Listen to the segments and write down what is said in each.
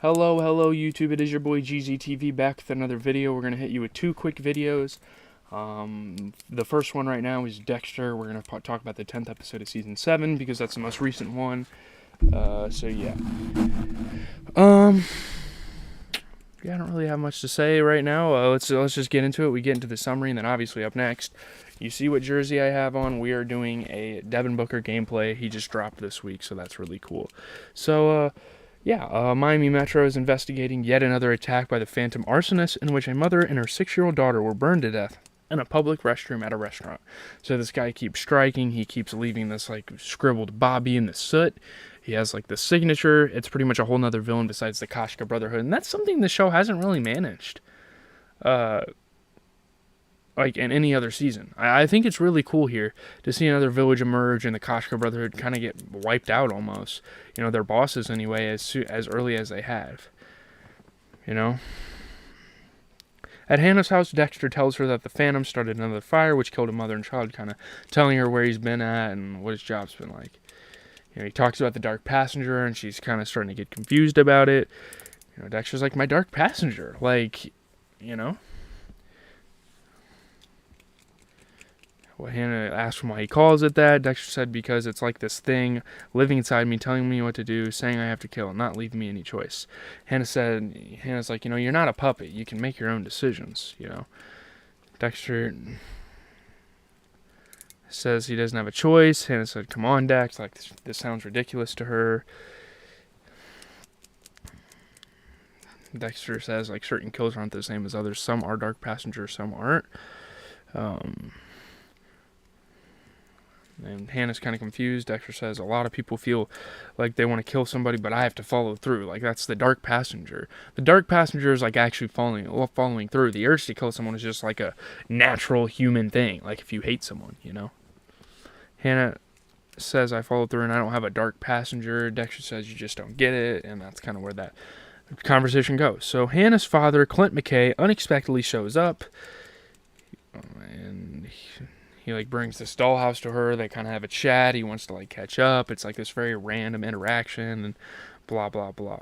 Hello YouTube, it is your boy GZTV back with another video. We're going to hit you with two quick videos. The first one right now is Dexter. We're going to talk about the 10th episode of Season 7 because that's the most recent one. So yeah. Yeah, I don't really have much to say right now. Let's just get into it. We get into the summary, and then obviously up next, you see what jersey I have on. We are doing a Devin Booker gameplay. He just dropped this week, so that's really cool. So, Miami Metro is investigating yet another attack by the Phantom Arsonist in which a mother and her 6-year-old daughter were burned to death in a public restroom at a restaurant. So this guy keeps striking. He keeps leaving this scribbled Bobby in the soot. He has the signature. It's pretty much a whole nother villain besides the Koshka Brotherhood, and that's something the show hasn't really managed. In any other season. I think it's really cool here to see another village emerge and the Koshka Brotherhood kind of get wiped out almost. Their bosses anyway, as early as they have. At Hannah's house, Dexter tells her that the Phantom started another fire which killed a mother and child, kind of telling her where he's been at and what his job's been like. He talks about the dark passenger and she's kind of starting to get confused about it. Dexter's like, my dark passenger? Well, Hannah asked him why he calls it that. Dexter said because it's like this thing living inside me, telling me what to do, saying I have to kill, not leaving me any choice. Hannah's like, you're not a puppet. You can make your own decisions, Dexter says he doesn't have a choice. Hannah said, come on, Dex. This sounds ridiculous to her. Dexter says, certain kills aren't the same as others. Some are dark passengers, some aren't. And Hannah's kind of confused. Dexter says, a lot of people feel like they want to kill somebody, but I have to follow through. That's the dark passenger. The dark passenger is actually following through. The urge to kill someone is just a natural human thing. If you hate someone, Hannah says, I follow through and I don't have a dark passenger. Dexter says, you just don't get it. And that's kind of where that conversation goes. So Hannah's father, Clint McKay, unexpectedly shows up. And he brings this dollhouse to her. They kind of have a chat. He wants to catch up. It's this very random interaction and blah blah blah.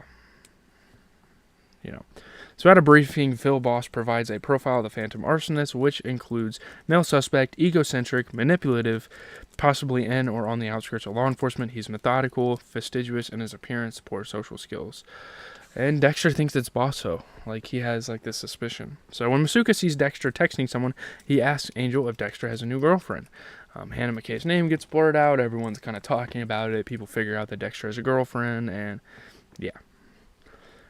So at a briefing, Phil Boss provides a profile of the Phantom Arsonist, which includes male suspect, egocentric, manipulative, possibly in or on the outskirts of law enforcement. He's methodical, fastidious in his appearance, poor social skills. And Dexter thinks it's Bosso. He has this suspicion. So when Masuka sees Dexter texting someone, he asks Angel if Dexter has a new girlfriend. Hannah McKay's name gets blurred out. Everyone's kind of talking about it. People figure out that Dexter has a girlfriend. And yeah.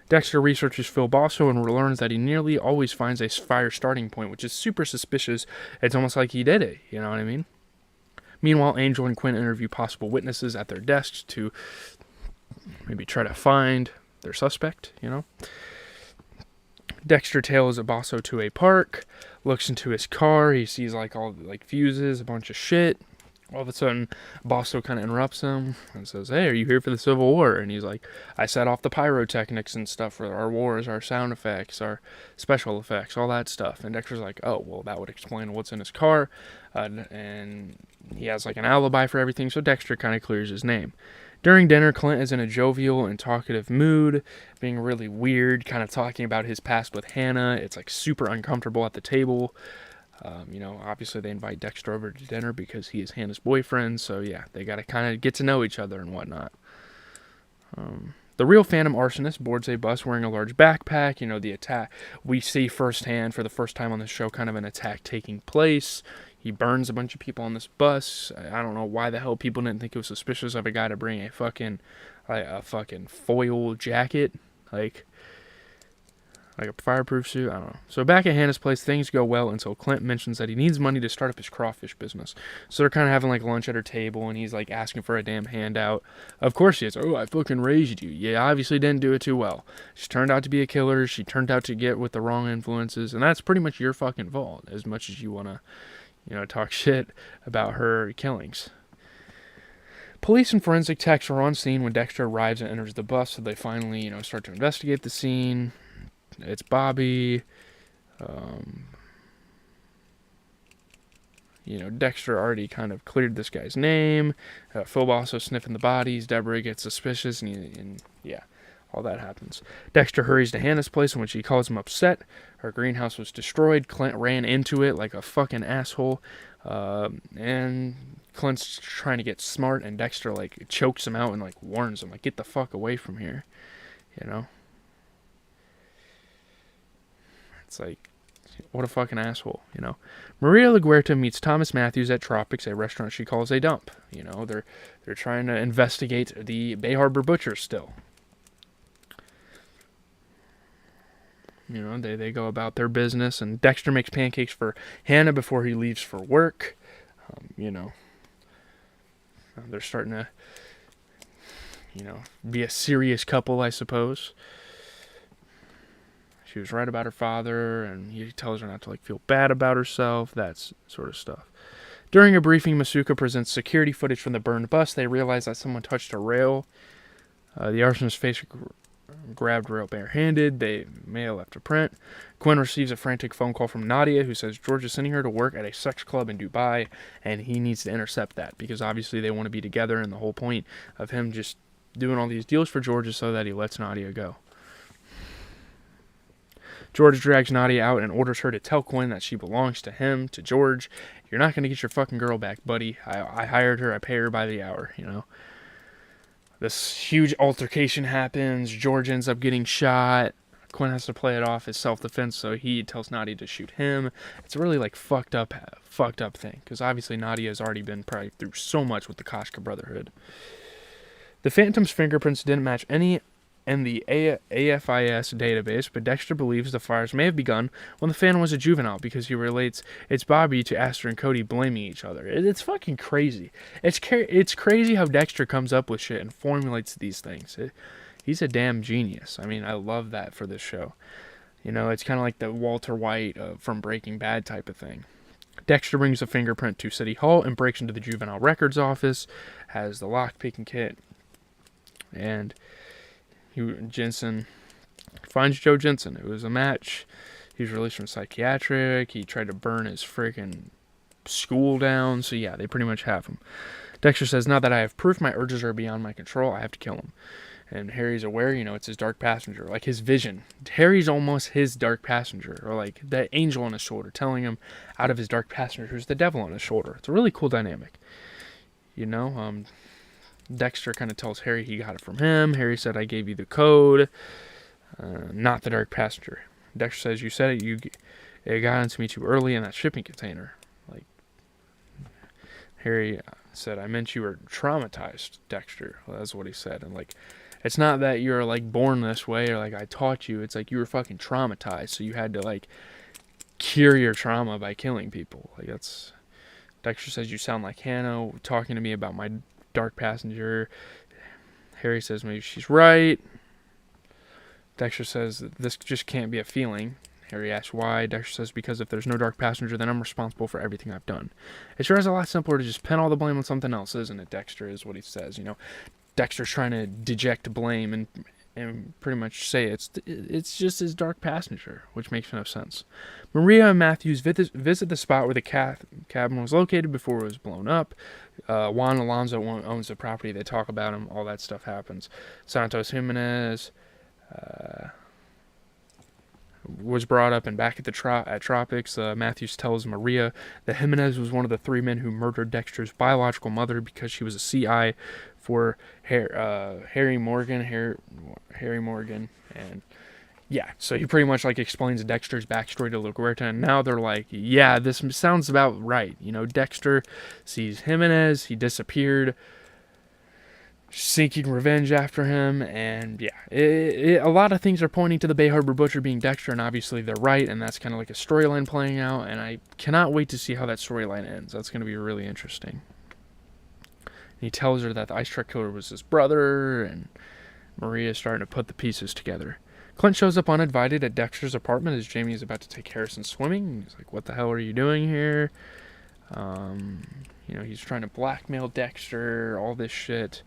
Dexter researches Phil Bosso and learns that he nearly always finds a fire starting point, which is super suspicious. It's almost like he did it. You know what I mean? Meanwhile, Angel and Quinn interview possible witnesses at their desks to maybe try to find their suspect, Dexter tails Bosso to a park, looks into his car. He sees all fuses, a bunch of shit. All of a sudden, Bosso kind of interrupts him and says, hey, are you here for the Civil War? And he's like, I set off the pyrotechnics and stuff for our wars, our sound effects, our special effects, all that stuff. And Dexter's like, oh, well, that would explain what's in his car. And he has an alibi for everything, so Dexter kind of clears his name. During dinner, Clint is in a jovial and talkative mood, being really weird, kind of talking about his past with Hannah. It's super uncomfortable at the table. Obviously they invite Dexter over to dinner because he is Hannah's boyfriend, so yeah, they got to kind of get to know each other and whatnot. The real Phantom Arsonist boards a bus wearing a large backpack. The attack, we see firsthand for the first time on the show kind of an attack taking place. He burns a bunch of people on this bus. I don't know why the hell people didn't think it was suspicious of a guy to bring a fucking foil jacket, like a fireproof suit. I don't know. So back at Hannah's place, things go well until Clint mentions that he needs money to start up his crawfish business. So they're kind of having lunch at her table, and he's asking for a damn handout. Of course he is. Oh, I fucking raised you. Yeah, obviously didn't do it too well. She turned out to be a killer. She turned out to get with the wrong influences, and that's pretty much your fucking fault. As much as you want to talk shit about her killings. Police and forensic techs are on scene when Dexter arrives and enters the bus, so they finally, start to investigate the scene. It's Bobby. Dexter already kind of cleared this guy's name. Phil also sniffing the bodies. Deborah gets suspicious, and yeah, all that happens. Dexter hurries to Hannah's place, in which he calls him upset. Her greenhouse was destroyed. Clint ran into it like a fucking asshole. And Clint's trying to get smart, and Dexter, like, chokes him out and, like, warns him, like, get the fuck away from here. You know? It's like, what a fucking asshole, you know? Maria LaGuerta meets Thomas Matthews at Tropics, a restaurant she calls a dump. You know, they're trying to investigate the Bay Harbor Butcher still. You know, they go about their business, and Dexter makes pancakes for Hannah before he leaves for work. You know, they're starting to, you know, be a serious couple, I suppose. She was right about her father, and he tells her not to, like, feel bad about herself, that sort of stuff. During a briefing, Masuka presents security footage from the burned bus. They realize that someone touched a rail. The arsonist's face grabbed rail barehanded. They may have left a print. Quinn receives a frantic phone call from Nadia, who says George is sending her to work at a sex club in Dubai, and he needs to intercept that, because obviously they want to be together, and the whole point of him just doing all these deals for George is so that he lets Nadia go. George drags Nadia out and orders her to tell Quinn that she belongs to him, to George. You're not going to get your fucking girl back, buddy. I hired her. I pay her by the hour, you know. This huge altercation happens. George ends up getting shot. Quinn has to play it off as self-defense, so he tells Nadia to shoot him. It's a really, like, fucked up thing, because obviously Nadia has already been probably through so much with the Koshka Brotherhood. The Phantom's fingerprints didn't match any in the AFIS database, but Dexter believes the fires may have begun when the Phantom was a juvenile, because he relates it's Bobby to Aster and Cody blaming each other. It's fucking crazy. It's crazy how Dexter comes up with shit and formulates these things. He's a damn genius. I mean, I love that for this show. You know, it's kind of like the Walter White from Breaking Bad type of thing. Dexter brings a fingerprint to City Hall and breaks into the juvenile records office, has the lock-picking kit, and Jensen finds Joe Jensen. It was a match. He was released from psychiatric. He tried to burn his freaking school down. So yeah, they pretty much have him. Dexter says, now that I have proof my urges are beyond my control, I have to kill him. And Harry's aware, you know, it's his dark passenger, like his vision. Harry's almost his dark passenger, or like the angel on his shoulder, telling him out of his dark passenger who's the devil on his shoulder. It's a really cool dynamic. You know, Dexter kind of tells Harry he got it from him. Harry said, I gave you the code, not the dark passenger. Dexter says, you said it got into me too early in that shipping container. Like, Harry said, I meant you were traumatized, Dexter. Well, that's what he said. And, like, it's not that you're, like, born this way or, like, I taught you. It's like you were fucking traumatized, so you had to, like, cure your trauma by killing people. Like, that's... Dexter says, you sound like Hannah talking to me about my dark passenger. Harry says, maybe she's right. Dexter says, this just can't be a feeling. Harry asks why. Dexter says, because if there's no dark passenger, then I'm responsible for everything I've done. It sure is a lot simpler to just pin all the blame on something else, isn't it, Dexter, is what he says. You know, Dexter's trying to deject blame and pretty much say it's just his dark passenger, which makes no sense. Maria and Matthews visit the spot where the cabin was located before it was blown up. Juan Alonso owns the property. They talk about him. All that stuff happens. Santos Jimenez was brought up and back at the Tropics. Matthews tells Maria that Jimenez was one of the 3 men who murdered Dexter's biological mother because she was a CI for Harry Morgan, and yeah, so he pretty much like explains Dexter's backstory to LaGuerta, and now they're like, yeah, this sounds about right. You know, Dexter sees Jimenez, he disappeared, seeking revenge after him, and yeah, a lot of things are pointing to the Bay Harbor Butcher being Dexter, and obviously they're right, and that's kind of like a storyline playing out, and I cannot wait to see how that storyline ends. That's going to be really interesting. He tells her that the ice truck killer was his brother, and Maria's starting to put the pieces together. Clint shows up uninvited at Dexter's apartment as Jamie is about to take Harrison swimming. He's like, what the hell are you doing here? You know, he's trying to blackmail Dexter, all this shit.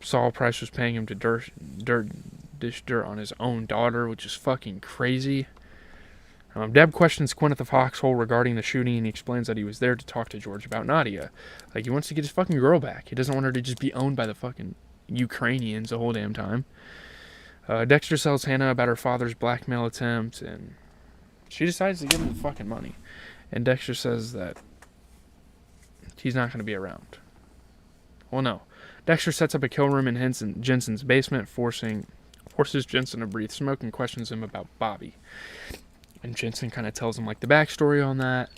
Saul Price was paying him to dish dirt on his own daughter, which is fucking crazy. Deb questions Quinn at the foxhole regarding the shooting, and he explains that he was there to talk to George about Nadia. Like, he wants to get his fucking girl back. He doesn't want her to just be owned by the fucking Ukrainians the whole damn time. Dexter tells Hannah about her father's blackmail attempt, and she decides to give him the fucking money. And Dexter says that he's not going to be around. Well, no. Dexter sets up a kill room in Jensen's basement, forces Jensen to breathe smoke and questions him about Bobby. And Jensen kind of tells him, like, the backstory on that.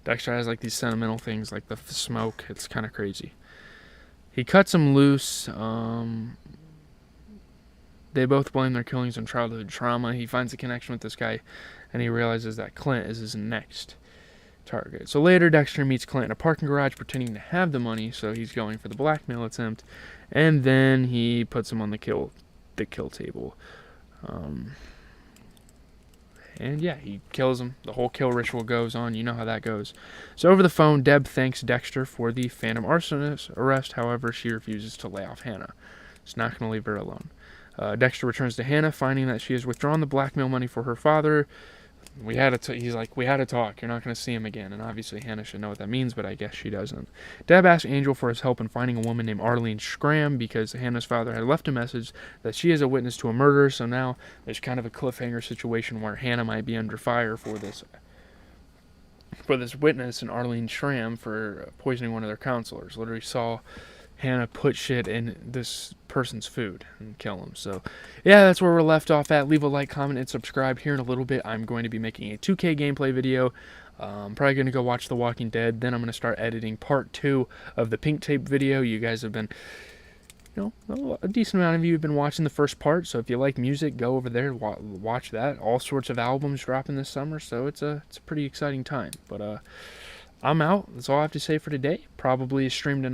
Dexter has, like, these sentimental things, like the smoke. It's kind of crazy. He cuts him loose. They both blame their killings on childhood trauma. He finds a connection with this guy, and he realizes that Clint is his next target. So later, Dexter meets Clint in a parking garage, pretending to have the money, so he's going for the blackmail attempt. And then he puts him on the kill table. And yeah, he kills him. The whole kill ritual goes on. You know how that goes. So over the phone, Deb thanks Dexter for the Phantom Arsonist arrest. However, she refuses to lay off Hannah. She's not going to leave her alone. Dexter returns to Hannah, finding that she has withdrawn the blackmail money for her father. He's like, we had to talk. You're not going to see him again. And obviously Hannah should know what that means, but I guess she doesn't. Deb asks Angel for his help in finding a woman named Arlene Scram because Hannah's father had left a message that she is a witness to a murder. So now there's kind of a cliffhanger situation where Hannah might be under fire for this witness, and Arlene Scram for poisoning one of their counselors. Literally saw Hannah put shit in this person's food and kill him. So, yeah, that's where we're left off at. Leave a like, comment, and subscribe. Here in a little bit, I'm going to be making a 2K gameplay video. I'm probably going to go watch The Walking Dead. Then I'm going to start editing part 2 of the Pink Tape video. You guys have been, a decent amount of you have been watching the first part. So if you like music, go over there, watch that. All sorts of albums dropping this summer. So it's a pretty exciting time. But I'm out. That's all I have to say for today. Probably streamed